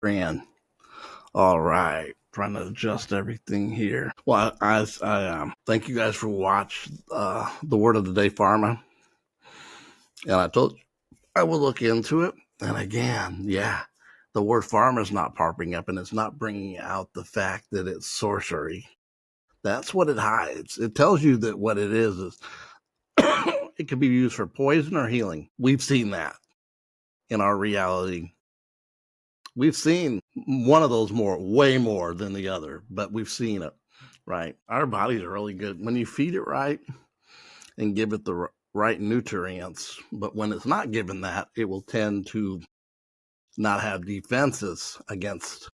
Ran. All right. Trying to adjust everything here. Well, I thank you guys for watching the Word of the Day Pharma. And I told you I will look into it. And again, yeah, the word pharma is not popping up and it's not bringing out the fact that it's sorcery. That's what it hides. It tells you that what it is it can be used for poison or healing. We've seen that in our reality. We've seen one of those way more than the other, but we've seen it, right? Our bodies are really good when you feed it right and give it the right nutrients. But when it's not given that, it will tend to not have defenses against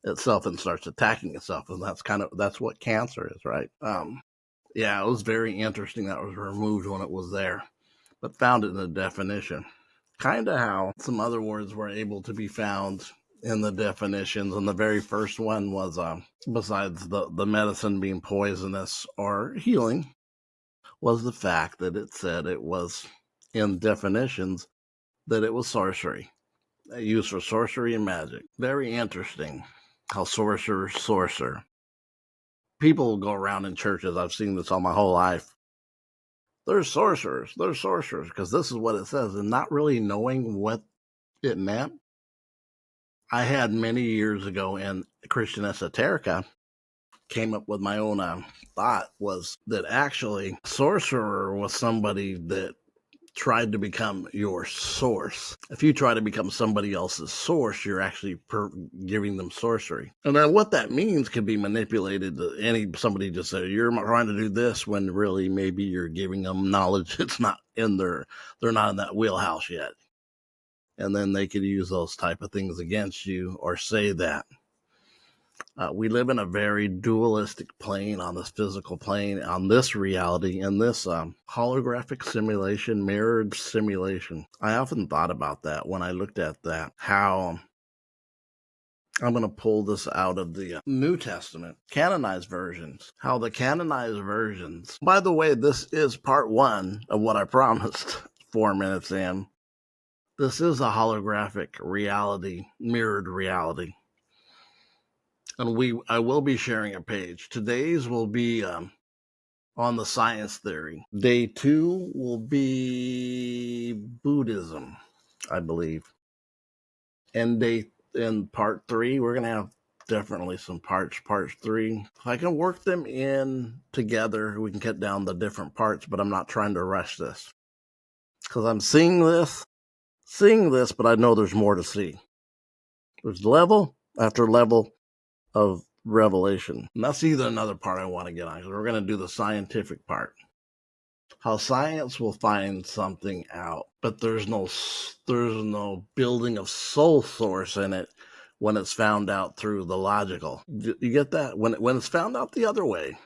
itself and starts attacking itself. And that's what cancer is, right? Yeah, it was very interesting that it was removed when it was there, but found it in the definition. Kind of how some other words were able to be found in the definitions. And the very first one was, besides the medicine being poisonous or healing, was the fact that it said it was in definitions that it was sorcery, used for sorcery and magic. Very interesting how sorcerer. People go around in churches. I've seen this all my whole life. They're sorcerers, because this is what it says, and not really knowing what it meant. I had many years ago in Christian esoterica, came up with my own thought, was that actually sorcerer was somebody that tried to become your source. If you try to become somebody else's source, you're actually giving them sorcery. And then what that means can be manipulated to somebody just say, you're trying to do this, when really maybe you're giving them knowledge it's not in they're not in that wheelhouse yet. And then they could use those type of things against you or say that. We live in a very dualistic plane, on this physical plane, on this reality, in this holographic simulation, mirrored simulation. I often thought about that when I looked at that, how I'm going to pull this out of the New Testament, canonized versions, how the canonized versions, by the way, this is part one of what I promised 4 minutes in. This is a holographic reality, mirrored reality. And I will be sharing a page. Today's will be on the science theory. Day 2 will be Buddhism, I believe. And in part 3, we're gonna have definitely some parts. Part 3, if I can work them in together, we can cut down the different parts. But I'm not trying to rush this because I'm seeing this, but I know there's more to see. There's level after level of revelation. And that's either another part I want to get on, because we're going to do the scientific part. How science will find something out, but there's no building of soul source in it when it's found out through the logical. You get that? When it's found out the other way,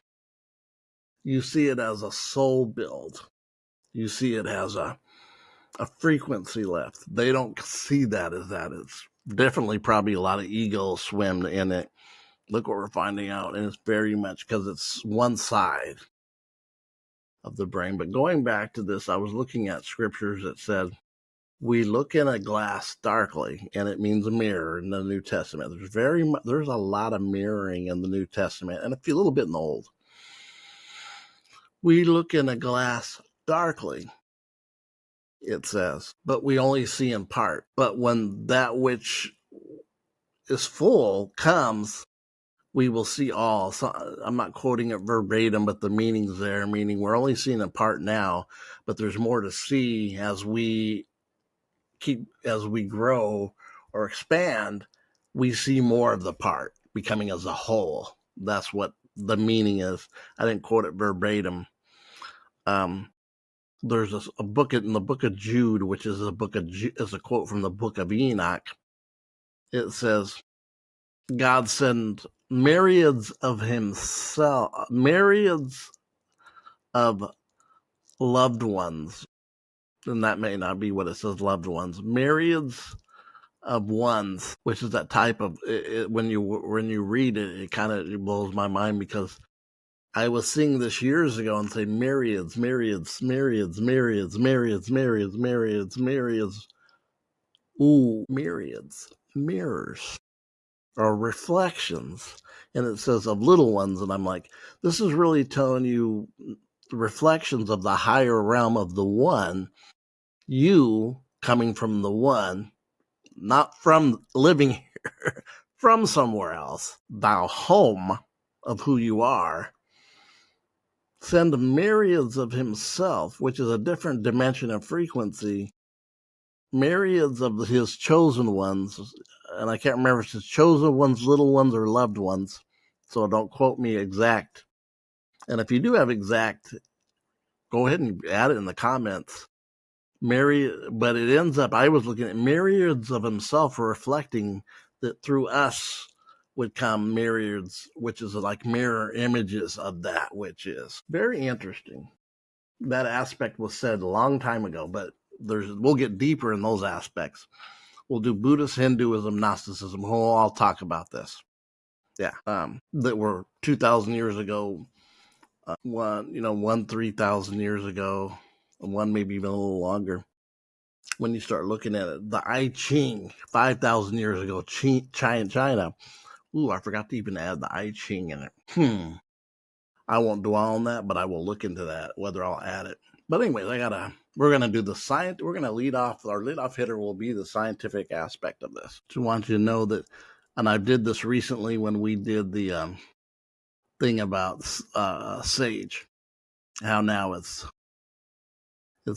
you see it as a soul build. You see it as a frequency left. They don't see that as that. It's definitely probably a lot of ego swim in it. Look what we're finding out. And it's very much because it's one side of the brain. But going back to this, I was looking at scriptures that said, we look in a glass darkly, and it means a mirror in the New Testament. There's a lot of mirroring in the New Testament, and a little bit in the Old. We look in a glass darkly, it says, but we only see in part. But when that which is full comes, we will see all. So I'm not quoting it verbatim, but the meaning's there, meaning we're only seeing a part now, but there's more to see as we grow or expand. We see more of the part becoming as a whole. That's what the meaning is. I didn't quote it verbatim. There's a book in the book of Jude, which is a quote from the book of Enoch. It says, God sent myriads of loved ones. And that may not be what it says, loved ones. Myriads of ones, which is that type of, when you read it, it kind of blows my mind, because I was seeing this years ago and say myriads. Ooh, myriads. mirrors or reflections. And it says of little ones. And I'm like, this is really telling you reflections of the higher realm of the one, you coming from the one, not from living here, from somewhere else, thou home of who you are, send myriads of himself, which is a different dimension of frequency, myriads of his chosen ones, and I can't remember if it's chosen ones, little ones, or loved ones, so don't quote me exact. And if you do have exact, go ahead and add it in the comments. But it ends up, I was looking at myriads of himself reflecting that through us would come myriads, which is like mirror images of that, which is very interesting. That aspect was said a long time ago, but we'll get deeper in those aspects. We'll do Buddhist, Hinduism, Gnosticism. We'll all talk about this. Yeah, that were 2,000 years ago, one 3,000 years ago, one maybe even a little longer. When you start looking at it, the I Ching 5,000 years ago, China. Ooh, I forgot to even add the I Ching in it. I won't dwell on that, but I will look into that, whether I'll add it. But anyways, we're going to do the science. We're going to lead off. Our lead off hitter will be the scientific aspect of this. Just want you to know that, and I did this recently when we did the thing about sage, how now it's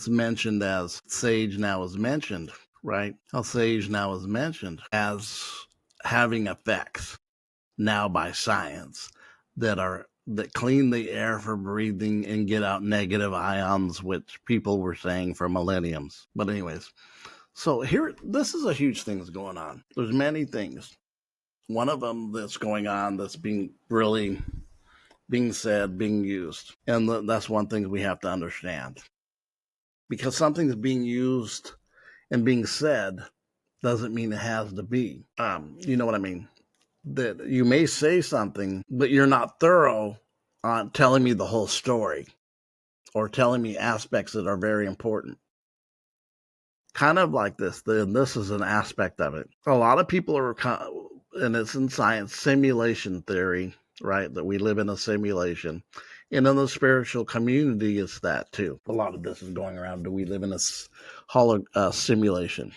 mentioned as sage now is mentioned, right? How sage now is mentioned as having effects now by science that clean the air for breathing and get out negative ions, which people were saying for millenniums. But anyways, so this is a huge thing that's going on. There's many things. One of them that's going on that's being said, being used. And that's one thing we have to understand. Because something's being used and being said doesn't mean it has to be. You know what I mean? That you may say something, but you're not thorough on telling me the whole story or telling me aspects that are very important. Kind of like this, this is an aspect of it. A lot of people are, and it's in science, simulation theory, right? That we live in a simulation. And in the spiritual community, it's that too. A lot of this is going around. Do we live in a simulation?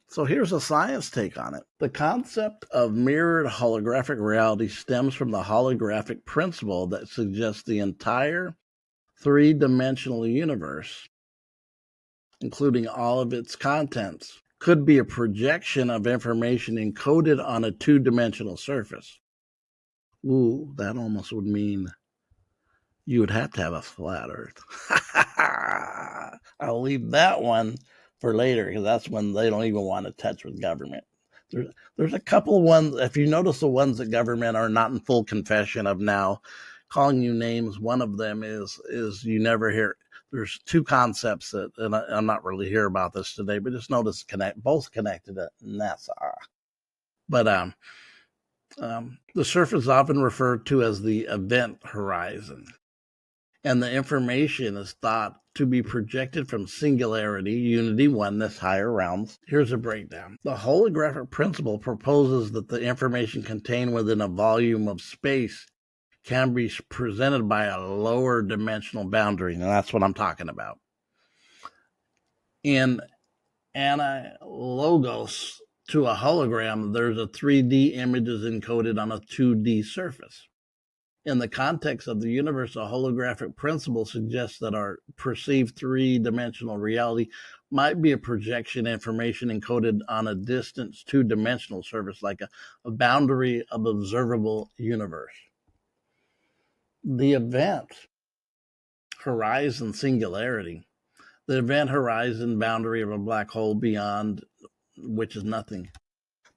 So here's a science take on it. The concept of mirrored holographic reality stems from the holographic principle that suggests the entire three-dimensional universe, including all of its contents, could be a projection of information encoded on a two-dimensional surface. Ooh, that almost would mean you would have to have a flat Earth. I'll leave that one for later because that's when they don't even want to touch with government. There's a couple ones. If you notice the ones that government are not in full confession of now, calling you names. One of them is you never hear. There's two concepts that, and I'm not really here about this today, but just notice both connected to NASA. But the surface is often referred to as the event horizon. And the information is thought to be projected from singularity, unity, oneness, higher realms. Here's a breakdown. The holographic principle proposes that the information contained within a volume of space can be presented by a lower dimensional boundary, and that's what I'm talking about. In analogous to a hologram, there's a 3D images encoded on a 2D surface. In the context of the universe, a holographic principle suggests that our perceived three-dimensional reality might be a projection information encoded on a distant two-dimensional surface, like a boundary of observable universe. The event horizon singularity, the event horizon boundary of a black hole beyond which is nothing.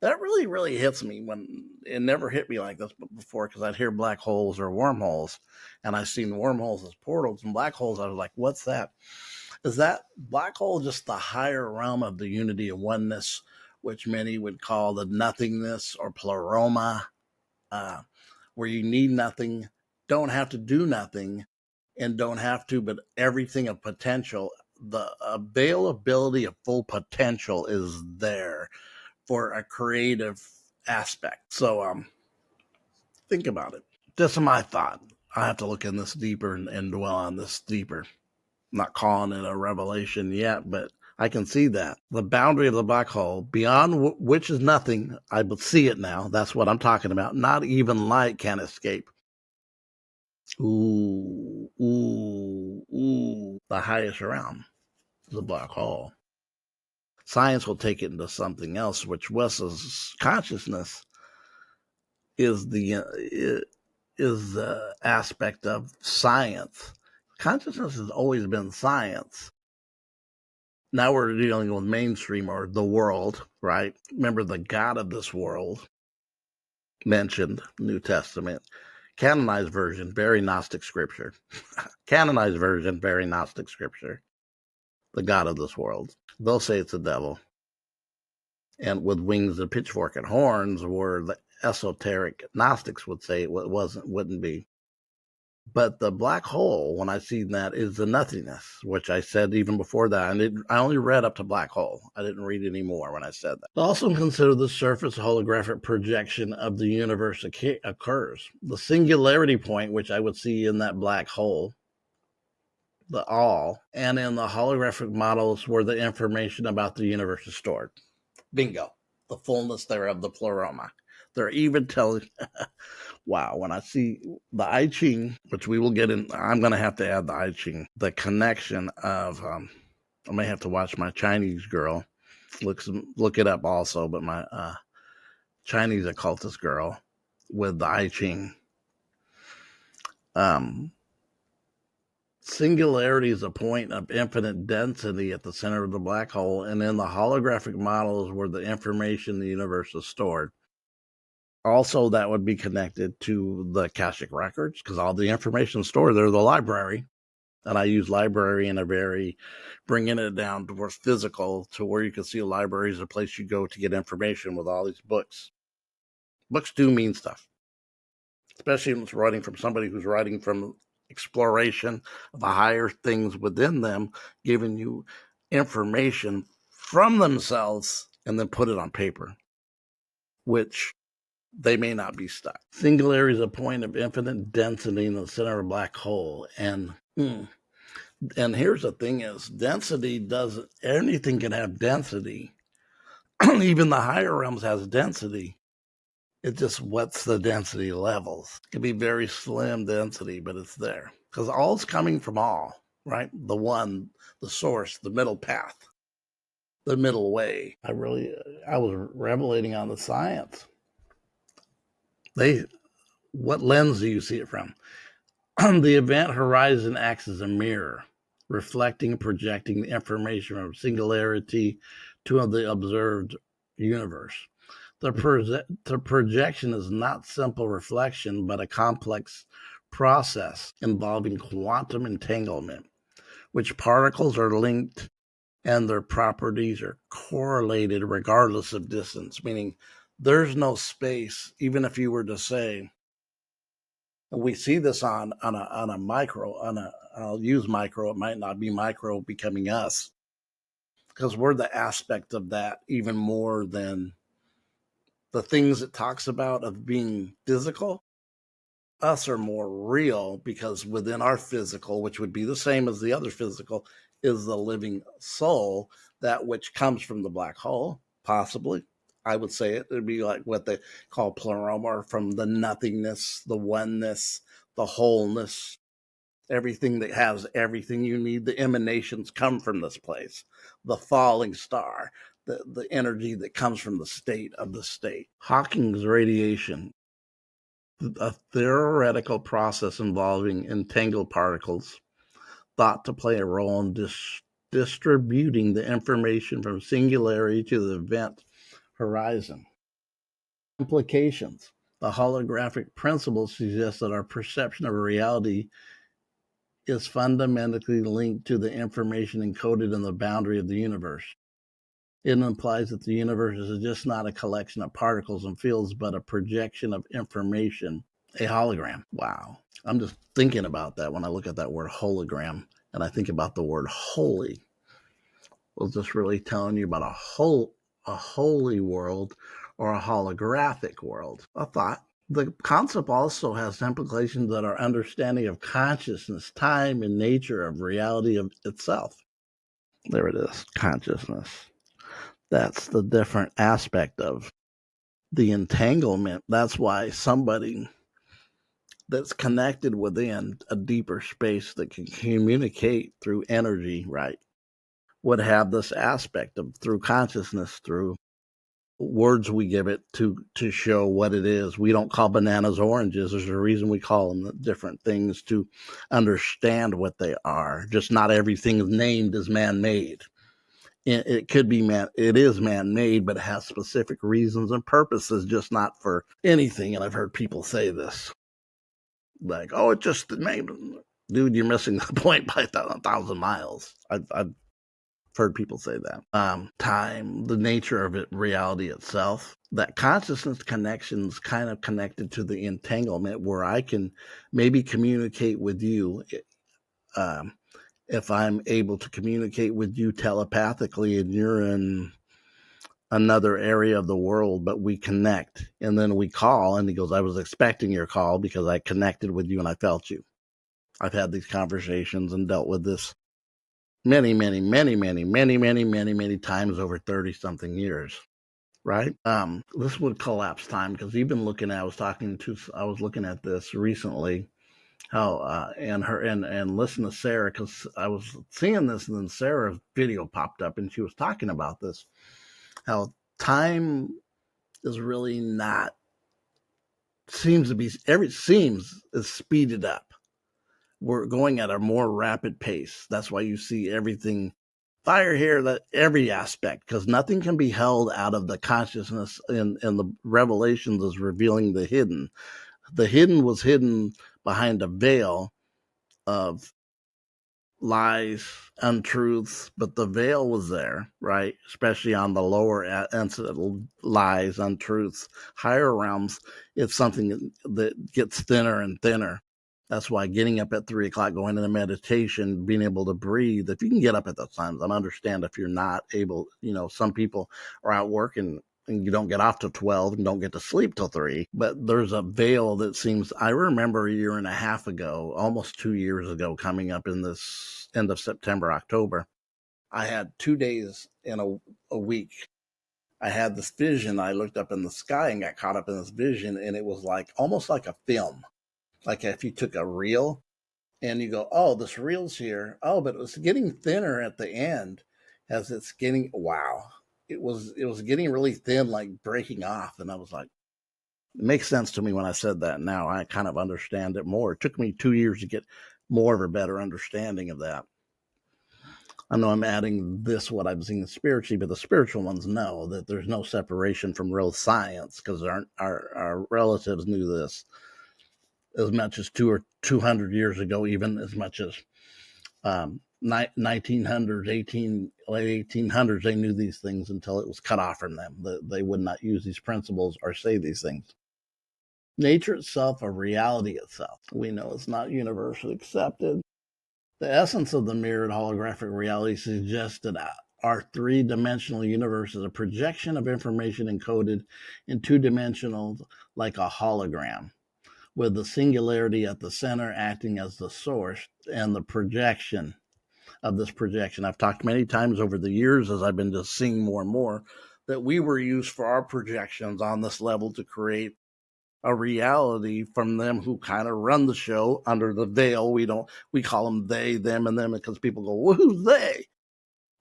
That really, really hits me when it never hit me like this before, because I'd hear black holes or wormholes, and I've seen wormholes as portals, and black holes, I was like, what's that? Is that black hole just the higher realm of the unity of oneness, which many would call the nothingness or pleroma, where you need nothing, don't have to do nothing, and don't have to, but everything of potential, the availability of full potential is there. for a creative aspect. So think about it. Just my thought. I have to look in this deeper and dwell on this deeper. I'm not calling it a revelation yet, but I can see that. The boundary of the black hole, beyond which is nothing, I see it now. That's what I'm talking about. Not even light can escape. Ooh, ooh, ooh. The highest realm, the black hole. Science will take it into something else, which Wes's consciousness is the aspect of science. Consciousness has always been science. Now we're dealing with mainstream or the world, right? Remember, the God of this world mentioned New Testament. Canonized version, very Gnostic scripture. Canonized version, very Gnostic scripture. The God of this world. They'll say it's the devil. And with wings and pitchfork and horns, where the esoteric Gnostics would say it wouldn't be. But the black hole, when I see that, is the nothingness, which I said even before that. I only read up to black hole. I didn't read any more when I said that. Also consider the surface holographic projection of the universe occurs. The singularity point, which I would see in that black hole, the all, and in the holographic models where the information about the universe is stored. Bingo. The fullness thereof, the pleroma. They're even telling... Wow, when I see the I Ching, which we will get in, I'm going to have to add the I Ching, the connection of, I may have to watch my Chinese girl, look it up also, but my Chinese occultist girl with the I Ching. Singularity is a point of infinite density at the center of the black hole, and in the holographic models where the information in the universe is stored. Also, that would be connected to the Akashic records, because all the information stored there, the library. And I use library in a very, bringing it down towards physical, to where you can see a library is a place you go to get information with all these books. Books do mean stuff, especially when it's writing from somebody who's writing from exploration of the higher things within them, giving you information from themselves and then put it on paper, which they may not be stuck. Singularity is a point of infinite density in the center of a black hole. And here's the thing is, density doesn't, anything can have density. Even the higher realms has density. It just what's the density levels. It can be very slim density, but it's there. Because all's coming from all, right? The one, the source, the middle path, the middle way. I was revelating on the science. What lens do you see it from? The event horizon acts as a mirror, reflecting and projecting the information from singularity to the observed universe. The projection is not simple reflection, but a complex process involving quantum entanglement, which particles are linked and their properties are correlated regardless of distance, meaning there's no space, even if you were to say, we see this on a micro, I'll use micro, it might not be micro becoming us, because we're the aspect of that even more than the things it talks about of being physical. Us are more real, because within our physical, which would be the same as the other physical, is the living soul, that which comes from the black hole, possibly. I would say it would be like what they call pleroma, from the nothingness, the oneness, the wholeness, everything that has everything you need. The emanations come from this place, the falling star, the energy that comes from the state of the state. Hawking's radiation, a theoretical process involving entangled particles, thought to play a role in distributing the information from singularity to the event horizon. Implications. The holographic principle suggests that our perception of reality is fundamentally linked to the information encoded in the boundary of the universe. It implies that the universe is just not a collection of particles and fields, but a projection of information, a hologram. Wow. I'm just thinking about that when I look at that word hologram, and I think about the word holy. I was just really telling you about a a holy world or a holographic world. A thought. The concept also has implications that our understanding of consciousness, time, and nature of reality of itself. There it is, consciousness. That's the different aspect of the entanglement. That's why somebody that's connected within a deeper space that can communicate through energy, right, would have this aspect of through consciousness, through words we give it to show what it is. We don't call bananas oranges. There's a reason we call them different things to understand what they are. Just not everything is named as man-made. It could be it is man-made, but it has specific reasons and purposes, just not for anything. And I've heard people say this, like, "Oh, it just made." Dude, you're missing the point by 1,000 miles. I've heard people say that. Time, the nature of it, reality itself, that consciousness connection's kind of connected to the entanglement where I can maybe communicate with you. If I'm able to communicate with you telepathically and you're in another area of the world, but we connect and then we call and he goes, I was expecting your call because I connected with you and I felt you. I've had these conversations and dealt with this many times over 30 something years. Right. This would collapse time because even looking at, I was looking at this recently, how, and listen to Sarah, because I was seeing this and then Sarah's video popped up and she was talking about this, how time is really not, seems is speeded up. We're going at a more rapid pace. That's why you see everything fire here, that every aspect, because nothing can be held out of the consciousness, and the revelations is revealing the hidden. The hidden was hidden behind a veil of lies, untruths, but the veil was there, right? Especially on the lower lies, untruths, higher realms. It's something that gets thinner and thinner. That's why getting up at 3 o'clock, going into meditation, being able to breathe. If you can get up at those times, I understand if you're not able, some people are out working and you don't get off till 12 and don't get to sleep till 3. But there's a veil that seems, I remember a year and a half ago, almost 2 years ago, coming up in this end of September, October, I had 2 days in a week. I had this vision. I looked up in the sky and got caught up in this vision, and it was like almost like a film. Like if you took a reel and you go, oh, this reel's here. Oh, but it was getting thinner at the end as it's getting, wow. It was getting really thin, like breaking off. And I was like, it makes sense to me when I said that. Now I kind of understand it more. It took me 2 years to get more of a better understanding of that. I know I'm adding this, what I'm seeing spiritually, but the spiritual ones know that there's no separation from real science because our relatives knew this as much as 200 years ago, even as much as 1900s, late 1800s, they knew these things until it was cut off from them. They would not use these principles or say these things. Nature itself, or reality itself, we know it's not universally accepted. The essence of the mirrored holographic reality suggests that our three-dimensional universe is a projection of information encoded in two-dimensional, like a hologram, with the singularity at the center acting as the source and the projection of this projection. I've talked many times over the years as I've been just seeing more and more that we were used for our projections on this level to create a reality from them who kind of run the show under the veil. We call them they, them, and them because people go, well, who's they?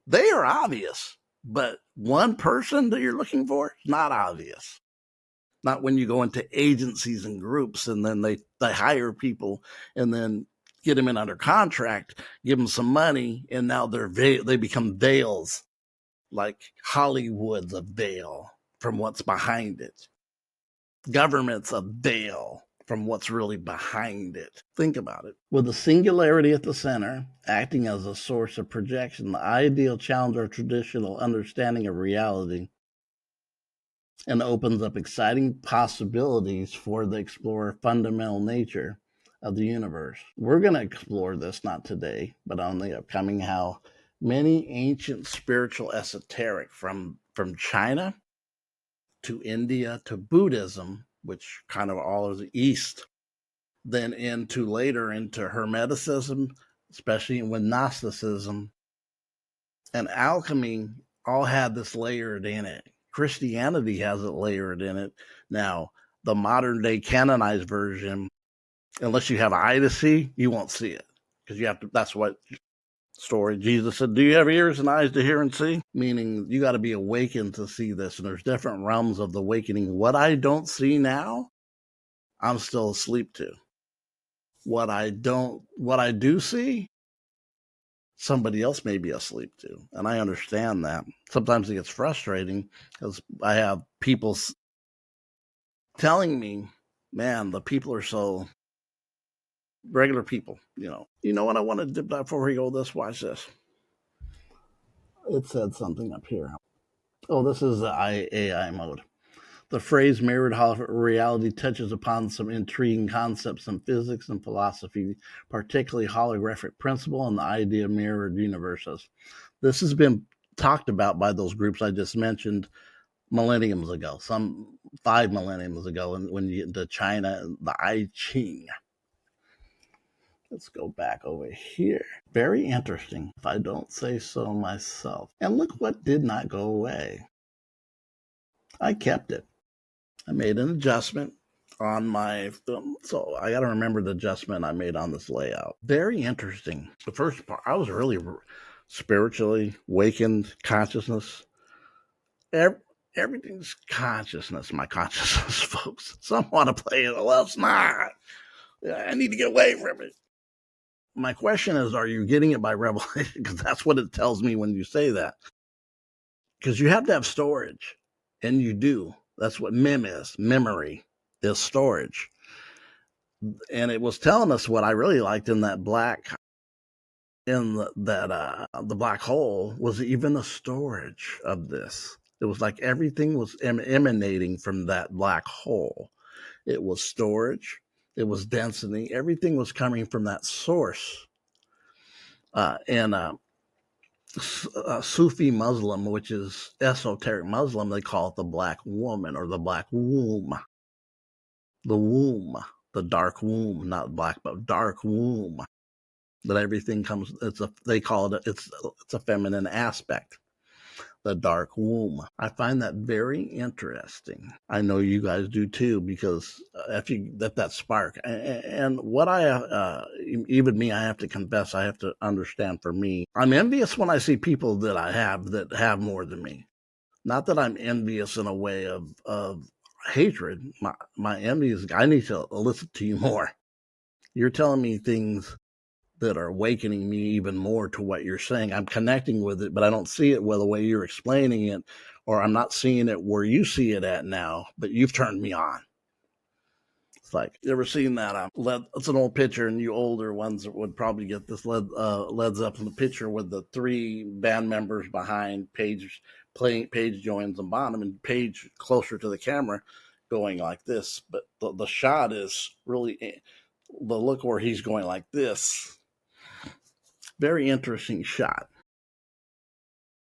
They are obvious, but one person that you're looking for is not obvious. Not when you go into agencies and groups and then they hire people and then get them in under contract, give them some money, and now they become veils, like Hollywood's a veil from what's behind it. Government's a veil from what's really behind it. Think about it. With the singularity at the center, acting as a source of projection, the ideal challenges our traditional understanding of reality and opens up exciting possibilities for the explorer fundamental nature of the universe. We're going to explore this, not today, but on the upcoming, how many ancient spiritual esoteric from from China to India to Buddhism, which kind of all is East, then into later into Hermeticism, especially with Gnosticism and alchemy, all had this layered in it. Christianity has it layered in it. Now, the modern day canonized version, unless you have an eye to see, you won't see it. Because you have to, that's what story Jesus said, do you have ears and eyes to hear and see? Meaning you got to be awakened to see this. And there's different realms of the awakening. What I don't see now, I'm still asleep to. What I do see, somebody else may be asleep to. And I understand that. Sometimes it gets frustrating because I have people telling me, man, the people are so regular people, You know what I want to dip dive before we go this? Watch this. It said something up here. Oh, this is the AI mode. The phrase mirrored reality touches upon some intriguing concepts in physics and philosophy, particularly holographic principle and the idea of mirrored universes. This has been talked about by those groups I just mentioned millenniums ago, some 5 millenniums ago, when you get into China, the I Ching. Let's go back over here. Very interesting, if I don't say so myself. And look what did not go away. I kept it. I made an adjustment on my film. So I got to remember the adjustment I made on this layout. Very interesting. The first part, I was really spiritually awakened consciousness. Everything's consciousness, my consciousness, folks. Some want to play it. Well, it's not. I need to get away from it. My question is, are you getting it by revelation? Because that's what it tells me when you say that. Because you have to have storage, and you do. That's what mem is. Memory is storage. And it was telling us what I really liked in that the black hole was even the storage of this. It was like everything was emanating from that black hole. It was storage. It was density. Everything was coming from that source. And Sufi Muslim, which is esoteric Muslim, they call it the black woman or the black womb. The womb, the dark womb, not black, but dark womb. That everything comes. They call it. It's a feminine aspect. The dark womb. I find that very interesting. I know you guys do too, because if you get that spark, and what even me, I have to confess, I have to understand. For me, I'm envious when I see people that I have that have more than me. Not that I'm envious in a way of hatred. My envy is I need to listen to you more. You're telling me things that are awakening me even more to what you're saying. I'm connecting with it, but I don't see it the way you're explaining it, or I'm not seeing it where you see it at now, but you've turned me on. It's like, you ever seen that? It's an old picture, and you older ones would probably get this Led Zeppelin picture with the 3 band members behind Page joins the bottom, and Page closer to the camera going like this. But the shot is really the look where he's going like this. Very interesting shot.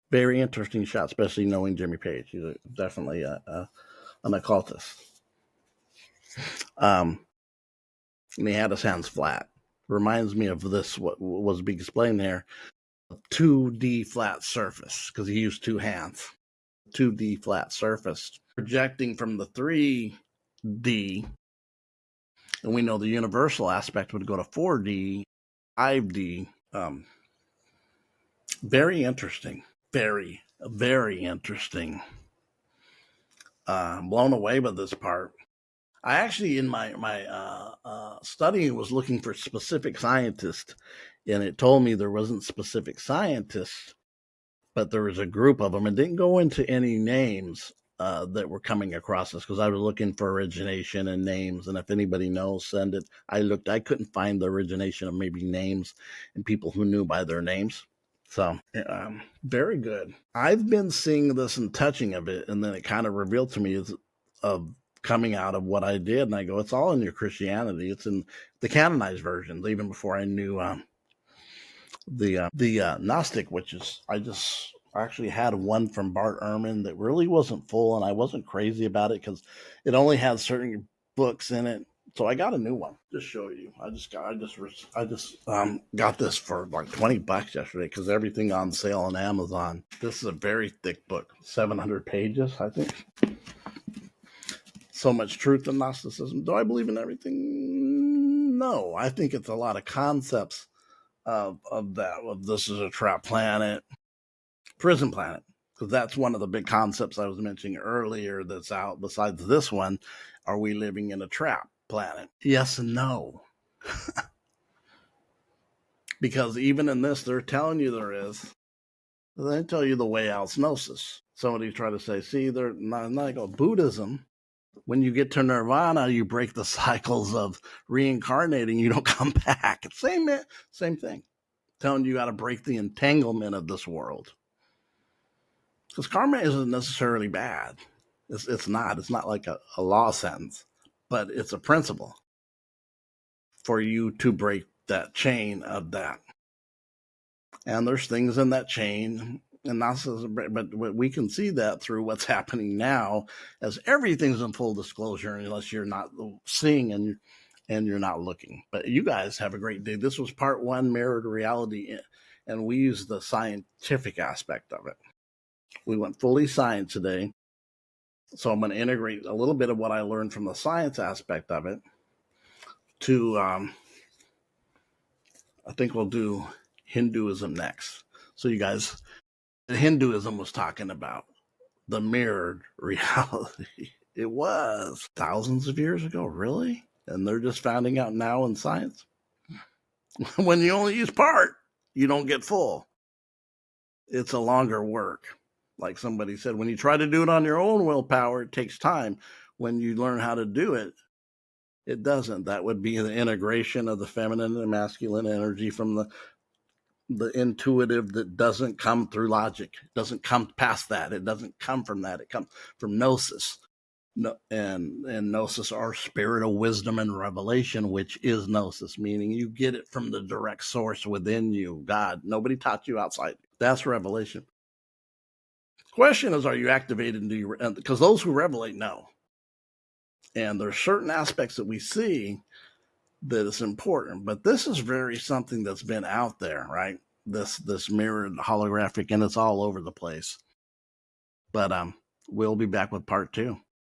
Very interesting shot, especially knowing Jimmy Page. He's definitely an occultist. And he had his hands flat. Reminds me of this, what was being explained there, 2D flat surface, because he used 2 hands. 2D flat surface. Projecting from the 3D, and we know the universal aspect would go to 4D, 5D. Very interesting. Very, very interesting. Blown away by this part. I actually, in my study, was looking for specific scientists, and it told me there wasn't specific scientists, but there was a group of them. It didn't go into any names that were coming across us, because I was looking for origination and names, and if anybody knows, send it. I couldn't find the origination of maybe names and people who knew by their names. So, very good. I've been seeing this and touching of it, and then it kind of revealed to me of coming out of what I did, and I go, it's all in your Christianity. It's in the canonized versions, even before I knew the Gnostic, which is, I just I actually had one from Bart Ehrman that really wasn't full, and I wasn't crazy about it because it only had certain books in it. So I got a new one. Just show you. I just got this for like $20 yesterday because everything on sale on Amazon. This is a very thick book, 700 pages, I think. So much truth in Gnosticism. Do I believe in everything? No, I think it's a lot of concepts of that. Of this is a trap planet, prison planet, because that's one of the big concepts I was mentioning earlier that's out. Besides this one, are we living in a trap planet? Yes and no, because even in this, they're telling you there is. They tell you the way out's gnosis. Somebody tried to say, see, they're not like Buddhism. When you get to nirvana, you break the cycles of reincarnating. You don't come back. Same thing. Telling you how to break the entanglement of this world. Because karma isn't necessarily bad. It's not. It's not like a law sentence, but it's a principle for you to break that chain of that. And there's things in that chain, and that's but we can see that through what's happening now, as everything's in full disclosure, unless you're not seeing and you're not looking. But you guys have a great day. This was part one, mirrored reality, and we use the scientific aspect of it. We went fully science today. So I'm going to integrate a little bit of what I learned from the science aspect of it to, I think we'll do Hinduism next. So you guys, Hinduism was talking about the mirrored reality. It was thousands of years ago, really? And they're just finding out now in science? When you only use part, you don't get full. It's a longer work. Like somebody said, when you try to do it on your own willpower, it takes time. When you learn how to do it, it doesn't. That would be the integration of the feminine and masculine energy from the intuitive that doesn't come through logic. It doesn't come past that. It doesn't come from that. It comes from gnosis. No, and gnosis are spirit of wisdom and revelation, which is gnosis, meaning you get it from the direct source within you, God. Nobody taught you outside. That's revelation. Question is, are you activated? Do you? Because those who revelate know. And there's certain aspects that we see that is important, but this is very something that's been out there, right? This mirrored holographic, and it's all over the place. But we'll be back with part two.